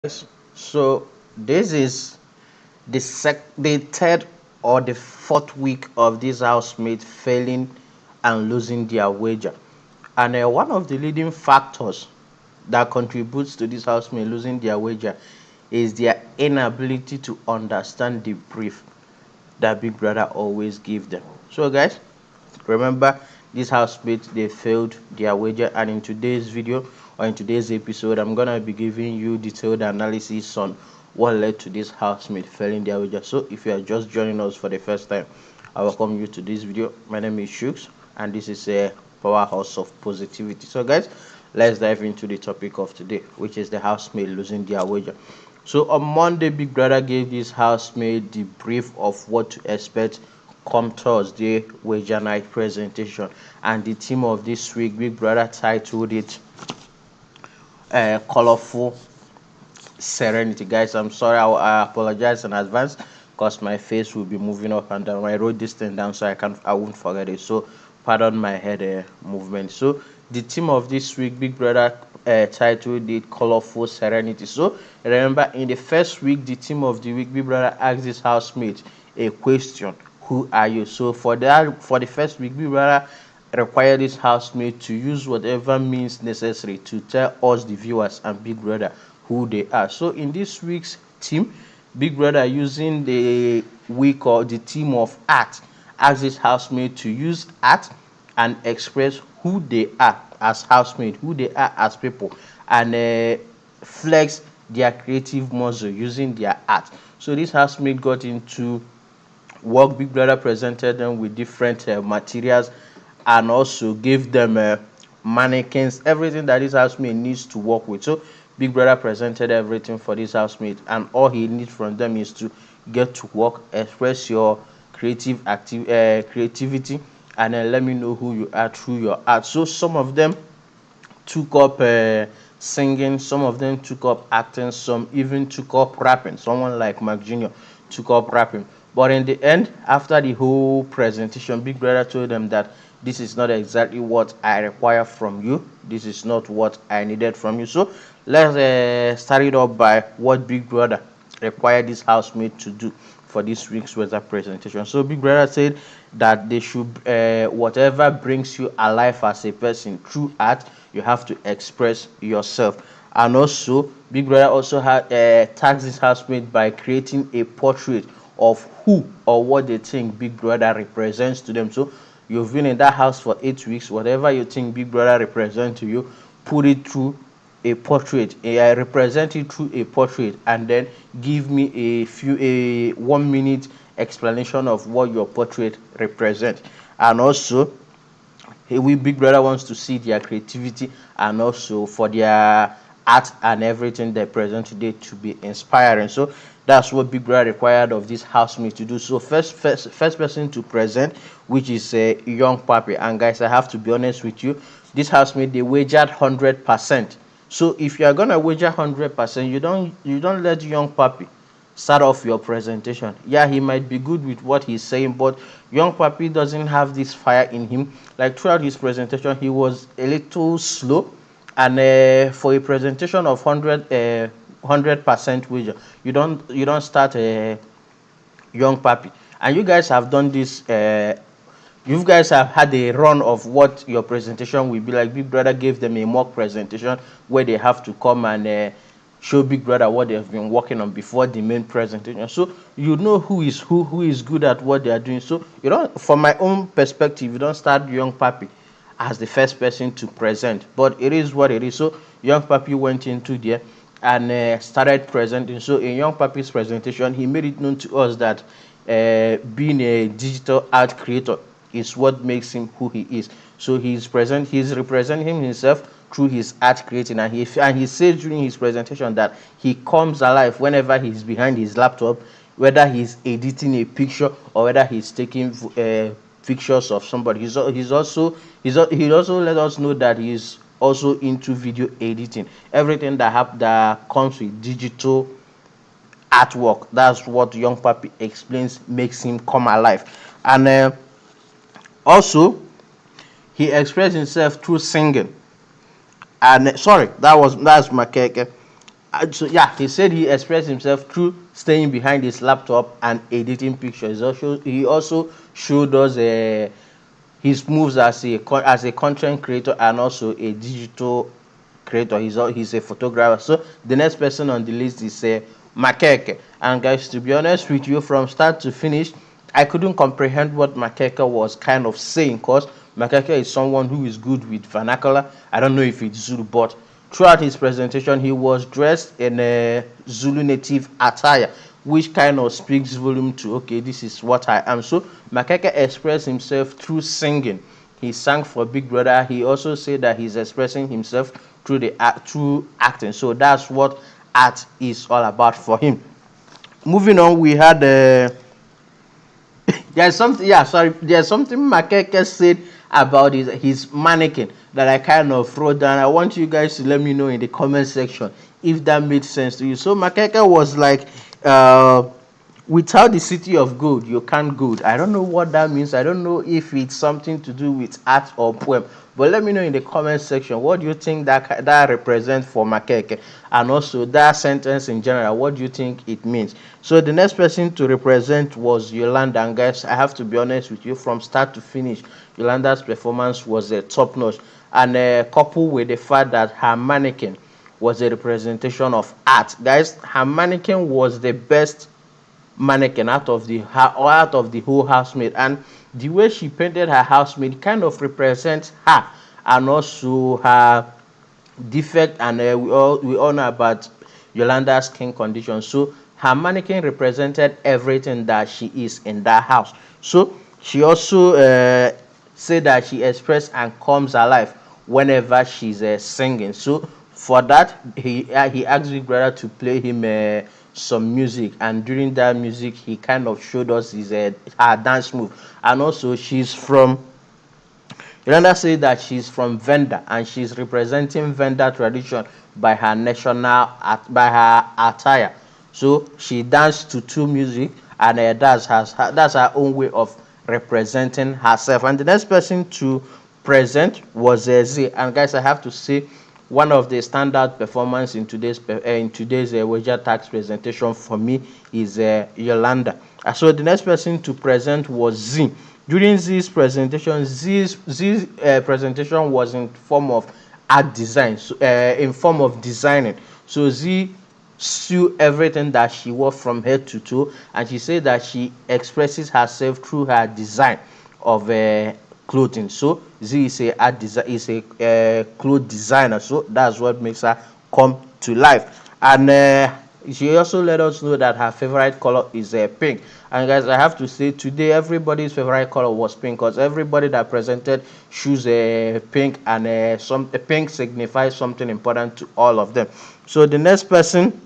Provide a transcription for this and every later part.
So this is the third or the fourth week of this housemate failing and losing their wager, and one of the leading factors that contributes to this housemate losing their wager is their inability to understand the brief that Big Brother always give them. So guys, remember, these housemates they failed their wager, and in today's video or in today's episode, I'm gonna be giving you detailed analysis on what led to this housemate failing their wager. So if you are just joining us for the first time, I welcome you to this video. My name is Shooks, and this is a powerhouse of positivity. So guys, let's dive into the topic of today, which is the housemate losing their wager. So on Monday, Big Brother gave his housemate the brief of what to expect come Thursday wager night presentation, and the theme of this week, Big Brother titled it "Colorful Serenity." Guys, I'm sorry, I apologize in advance because my face will be moving up and down. I wrote this thing down so I won't forget it. So pardon my head movement. So the theme of this week, Big Brother titled it "Colorful Serenity." So remember, in the first week, the theme of the week, Big Brother asked his housemate a question: "Who are you?" So for the first week, Big Brother required his housemate to use whatever means necessary to tell us, the viewers, and Big Brother who they are. So in this week's team, Big Brother, using the week or the theme of art, asked his housemate to use art and express who they are as housemate, who they are as people, and flex their creative muscle using their art. So this housemate got into work. Big Brother presented them with different materials and also gave them mannequins, everything that this housemate needs to work with. So Big Brother presented everything for this housemate, and all he needs from them is to get to work, express your creativity, and then let me know who you are through your art. So some of them took up singing, some of them took up acting, some even took up rapping. Someone like Mark Jr. took up rapping. But in the end, after the whole presentation, Big Brother told them that this is not exactly what I require from you. This is not what I needed from you. So let's start it off by what Big Brother required this housemate to do for this week's weather presentation. So Big Brother said that they should whatever brings you alive as a person through art, you have to express yourself. And also Big Brother also had tagged his housemate by creating a portrait of who or what they think Big Brother represents to them. So you've been in that house for 8 weeks, whatever you think Big Brother represents to you, put it through a portrait. I represent it through a portrait, and then give me a 1 minute explanation of what your portrait represents. And also, we Big Brother wants to see their creativity, and also for their art and everything they present today to be inspiring. So that's what Big Brother required of this housemate to do. So first person to present, which is a young puppy. And guys, I have to be honest with you, this housemate they wagered 100%. So if you are gonna wager 100%, you don't let young puppy start off your presentation. Yeah, he might be good with what he's saying, but young papi doesn't have this fire in him. Like throughout his presentation, he was a little slow, and for a presentation of 100% wager, you don't start a young papi. And you guys have done this. You guys have had a run of what your presentation will be like. Big Brother gave them a mock presentation where they have to come and show Big Brother what they've been working on before the main presentation. So you know who is good at what they are doing. So you don't, from my own perspective, you don't start young papi as the first person to present, but it is what it is. So young papi went into there and started presenting. So in young papi's presentation, he made it known to us that being a digital art creator is what makes him who he is. So he's representing himself through his art creating, and he said during his presentation that he comes alive whenever he's behind his laptop, whether he's editing a picture or whether he's taking pictures of somebody. He also let us know that he's also into video editing, everything that comes with digital artwork. That's what young papi explains makes him come alive. And also he expressed himself through singing. And sorry, that's Makeke. So yeah, he said he expressed himself through staying behind his laptop and editing pictures. He also showed us his moves as a content creator and also a digital creator. He's a photographer. So the next person on the list is Makeke. And guys, to be honest with you, from start to finish, I couldn't comprehend what Makeke was kind of saying, because Makeke is someone who is good with vernacular. I don't know if it's Zulu, but throughout his presentation, he was dressed in a Zulu native attire, which kind of speaks volume to, okay, this is what I am. So Makeke expressed himself through singing. He sang for Big Brother. He also said that he's expressing himself through acting. So that's what art is all about for him. Moving on, we had there's something, yeah, sorry, there's something Makeke said about his mannequin that I kind of wrote down. I want you guys to let me know in the comment section if that made sense to you. So Makeke was like, without the city of gold, you can't gold. I don't know what that means. I don't know if it's something to do with art or poem. But let me know in the comment section, what do you think that represents for Makeke, and also that sentence in general, what do you think it means? So the next person to represent was Yolanda, and guys, I have to be honest with you, from start to finish, Yolanda's performance was top notch, and coupled with the fact that her mannequin was a representation of art. Guys, her mannequin was the best mannequin out of the whole housemaid, and the way she painted her housemaid kind of represents her, and also her defect. And we all know about Yolanda's skin condition. So her mannequin represented everything that she is in that house. So she also said that she expressed and comes alive whenever she's singing. So for that, he asked Big Brother to play him some music, and during that music, he kind of showed us her dance move. And also, Yolanda said that she's from Venda, and she's representing Venda tradition by her by her attire. So she danced to two music, and that's her own way of representing herself. And the next person to present was Z. And guys, I have to say, one of the standout performance in today's wager tax presentation for me is Yolanda. So the next person to present was Z. During Z's presentation, Z's presentation was in form of art design, so, in form of designing. So Z sew everything that she wore from head to toe, and she said that she expresses herself through her design of clothing. So Z is a cloth designer, so that's what makes her come to life. And she also let us know that her favorite color is pink. And guys, I have to say, today everybody's favorite color was pink, because everybody that presented choose pink, and pink signifies something important to all of them. So the next person,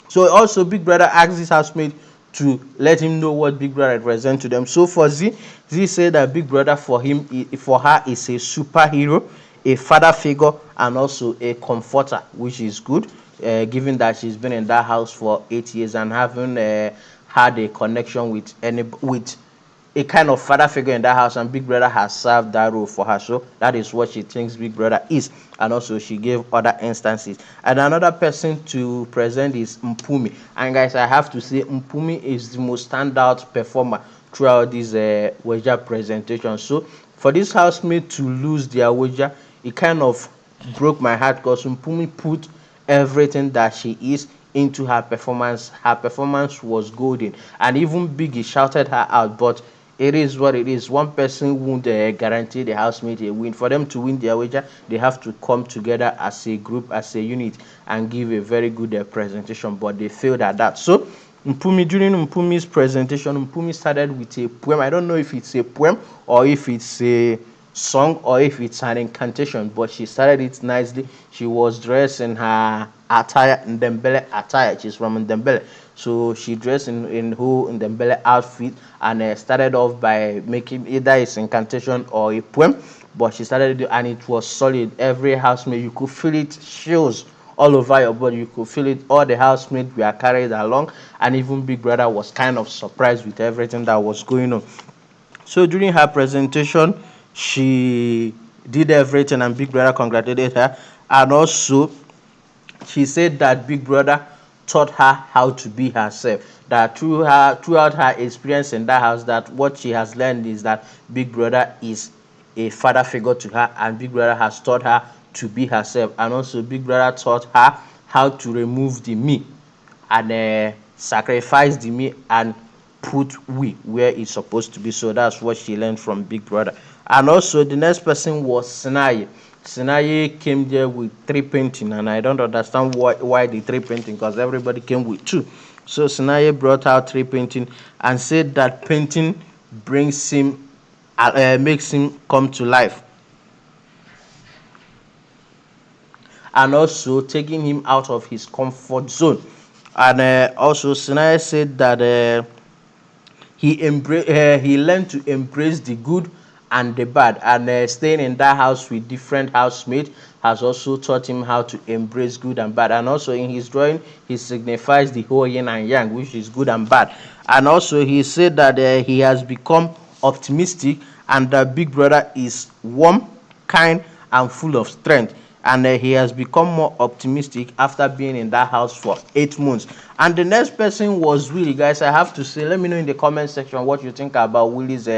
so also Big Brother asked his housemate to let him know what Big Brother represents to them. So for Z said that Big Brother for her is a superhero, a father figure, and also a comforter, which is good, given that she's been in that house for 8 years and having had a connection with a kind of father figure in that house, and Big Brother has served that role for her. So that is what she thinks Big Brother is, and also she gave other instances. And another person to present is Mpumi. And guys, I have to say, Mpumi is the most standout performer throughout this wager presentation. So for this housemate to lose their wager, it kind of broke my heart, because Mpumi put everything that she is into her performance. Her performance was golden, and even Biggie shouted her out. But it is what it is. One person won't guarantee the housemate a win. For them to win their wager, they have to come together as a group, as a unit, and give a very good presentation. But they failed at that. So during Mpumi's presentation, Mpumi started with a poem. I don't know if it's a poem or if it's a song or if it's an incantation, but she started it nicely. She was dressed in her attire, Ndembele attire. She's from Ndembele, so she dressed in Ndembele outfit, and started off by making either it's incantation or a poem. But she started it, and it was solid. Every housemate, you could feel it, chills all over your body. You could feel it. All the housemates were carried along, and even Big Brother was kind of surprised with everything that was going on. So during her presentation, she did everything, and Big Brother congratulated her. And also, she said that Big Brother taught her how to be herself. That throughout her experience in that house, that what she has learned is that Big Brother is a father figure to her, and Big Brother has taught her to be herself, and also Big Brother taught her how to remove the me and sacrifice the me and put we where it's supposed to be. So that's what she learned from Big Brother. And also the next person was Sinaye. Sinaye came there with 3 painting, and I don't understand why the 3 painting, because everybody came with 2. So Sinaye brought out 3 painting and said that painting brings him makes him come to life, and also taking him out of his comfort zone. And also Sinai said that he learned to embrace the good and the bad, and staying in that house with different housemates has also taught him how to embrace good and bad. And also in his drawing, he signifies the whole yin and yang, which is good and bad. And also he said that he has become optimistic, and that Big Brother is warm, kind, and full of strength. And he has become more optimistic after being in that house for 8 months. And the next person was Willie. Guys, I have to say, let me know in the comment section what you think about Willie's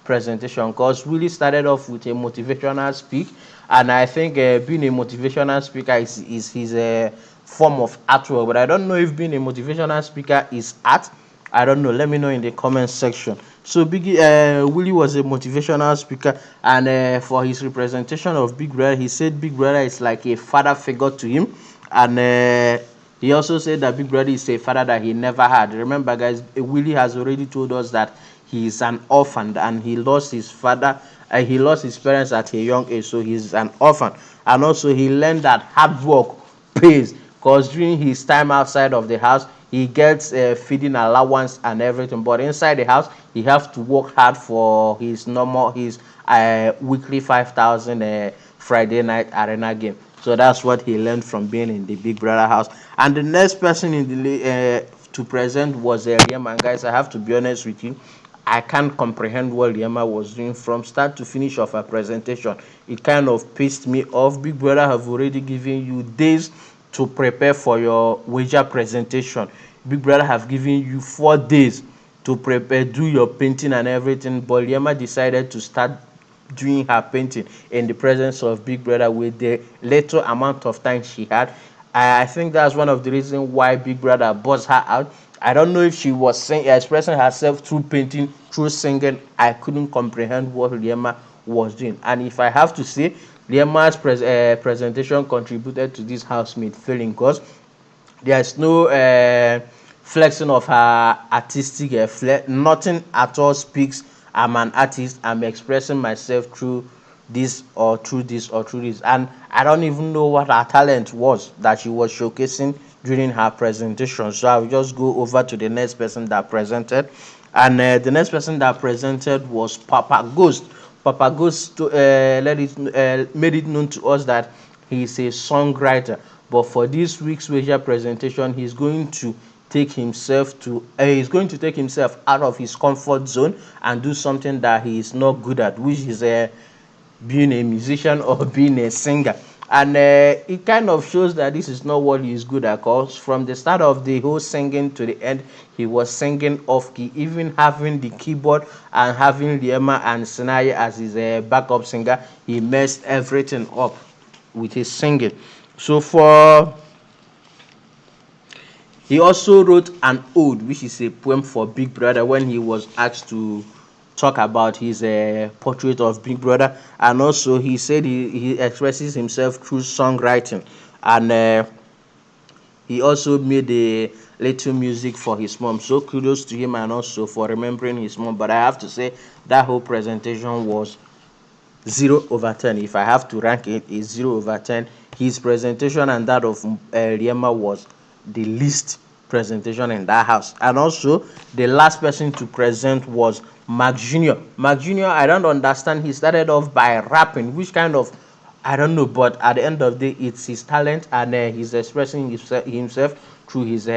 presentation, because Willie started off with a motivational speak, and I think being a motivational speaker is his form of artwork. But I don't know if being a motivational speaker is art. I don't know. Let me know in the comment section. So Willie was a motivational speaker, and for his representation of Big Brother, he said Big Brother is like a father figure to him, and he also said that Big Brother is a father that he never had. Remember, guys, Willie has already told us that he is an orphan, and he lost his father. He lost his parents at a young age, so he's an orphan. And also, he learned that hard work pays, because during his time outside of the house, he gets feeding allowance and everything, but inside the house he has to work hard for his weekly 5,000 Friday night arena game. So that's what he learned from being in the Big Brother house. And the next person in the to present was Liam. And guys, I have to be honest with you, I can't comprehend what Liema was doing from start to finish of her presentation. It kind of pissed me off. Big Brother have already given you days to prepare for your WAGER presentation. Big Brother have given you 4 days to prepare, do your painting and everything. But Liema decided to start doing her painting in the presence of Big Brother with the little amount of time she had. I think that's one of the reasons why Big Brother buzzed her out. I don't know if she was expressing herself through painting, through singing. I couldn't comprehend what Liema was doing. And if I have to say, Liema's presentation contributed to this housemate feeling, because there's no flexing of her artistic flair. Nothing at all speaks, I'm an artist, I'm expressing myself through this or through this or through this. And I don't even know what her talent was that she was showcasing during her presentation. So I'll just go over to the next person that presented. And the next person that presented was Papa Ghost. Papa Ghost made it known to us that he is a songwriter. But for this week's WAGER presentation, he's going to take himself out of his comfort zone and do something that he is not good at, which is being a musician or being a singer. And it kind of shows that this is not what he is good at, because from the start of the whole singing to the end, he was singing off key, even having the keyboard and having Liema and Sinai as his backup singer. He messed everything up with his singing. So he also wrote an ode, which is a poem for Big Brother, when he was asked to talk about his portrait of Big Brother. And also he said he expresses himself through songwriting, and he also made a little music for his mom. So kudos to him, and also for remembering his mom. But I have to say that whole presentation was 0/10. If I have to rank it, is 0/10. His presentation and that of Liema was the least presentation in that house. And also the last person to present was Mark Jr. Mark Jr., I don't understand. He started off by rapping, which kind of, I don't know, but at the end of the day, it's his talent, and he's expressing himself through his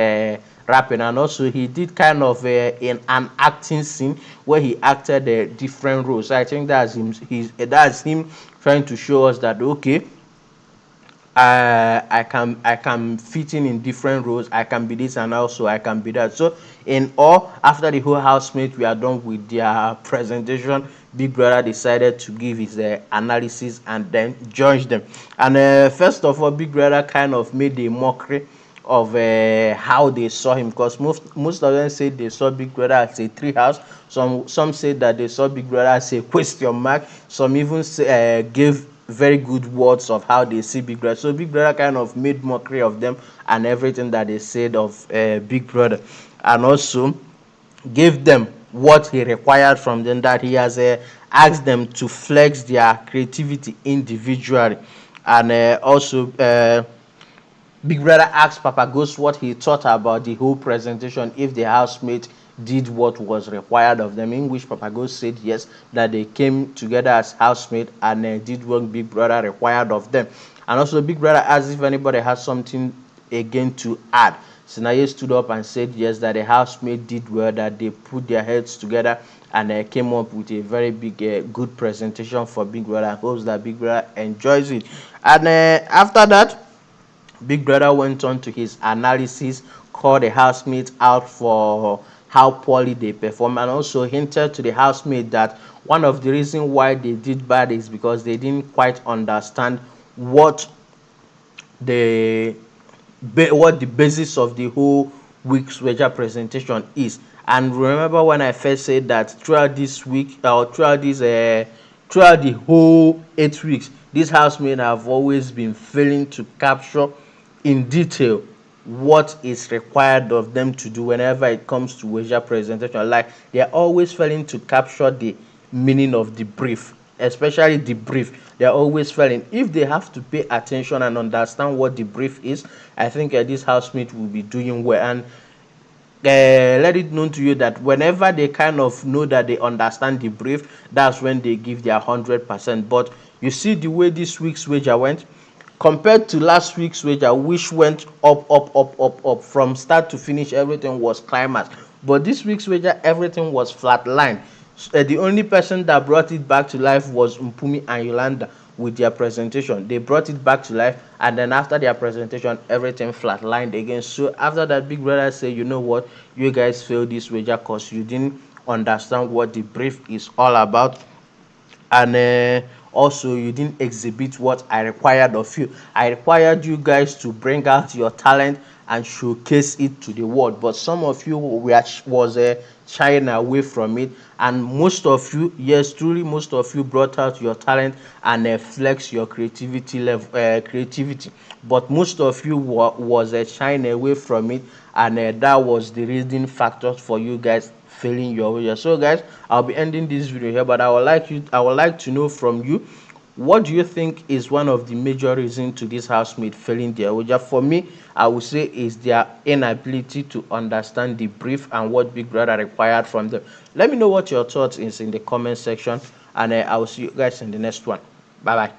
rapping. And also he did kind of in an acting scene where he acted different roles. So I think that's him trying to show us that, okay, I can fit in different roles. I can be this and also I can be that. So in all, after the whole housemate we are done with their presentation, Big Brother decided to give his analysis and then judge them. And first of all, Big Brother kind of made a mockery of how they saw him, because most of them said they saw Big Brother as a treehouse. Some said that they saw Big Brother as a question mark. Some even gave very good words of how they see Big Brother. So Big Brother kind of made mockery of them and everything that they said of Big Brother, and also gave them what he required from them, that he has asked them to flex their creativity individually. And also Big Brother asked Papa Ghost what he thought about the whole presentation, if the housemate did what was required of them, in which Papa Ghost said yes, that they came together as housemates and did what Big Brother required of them. And also Big Brother asked if anybody has something again to add. Sinaye stood up and said yes, that the housemate did well, that they put their heads together and came up with a very big good presentation for Big Brother, and hopes that Big Brother enjoys it. And after that, Big Brother went on to his analysis, called the housemates out for how poorly they performed, and also hinted to the housemate that one of the reasons why they did bad is because they didn't quite understand what the what the basis of the whole week's wager presentation is. And remember when I first said that throughout this week, or throughout the whole 8 weeks, these housemates have always been failing to capture in detail what is required of them to do whenever it comes to wager presentation. Like, they are always failing to capture the meaning of the brief, especially the brief. They are always failing. If they have to pay attention and understand what the brief is, I think this housemate will be doing well. And let it known to you that whenever they kind of know that they understand the brief, that's when they give their 100%. But you see the way this week's wager went compared to last week's wager, which went up from start to finish. Everything was climax. But this week's wager, everything was flatline. The only person that brought it back to life was Mpumi and Yolanda with their presentation. They brought it back to life, and then after their presentation, everything flatlined again. So after that, Big Brother said, you know what, you guys failed this wager because you didn't understand what the brief is all about, and also you didn't exhibit what I required of you. I required you guys to bring out your talent and showcase it to the world, but some of you was shying away from it, and most of you, yes, truly most of you brought out your talent and flex your creativity level, creativity, but most of you was shying away from it, and that was the reason factors for you guys failing your way. So guys, I'll be ending this video here, but I would like to know from you, what do you think is one of the major reasons to this housemate failing their wager? For me, I would say is their inability to understand the brief and what Big Brother required from them. Let me know what your thoughts is in the comment section, and I will see you guys in the next one. Bye bye.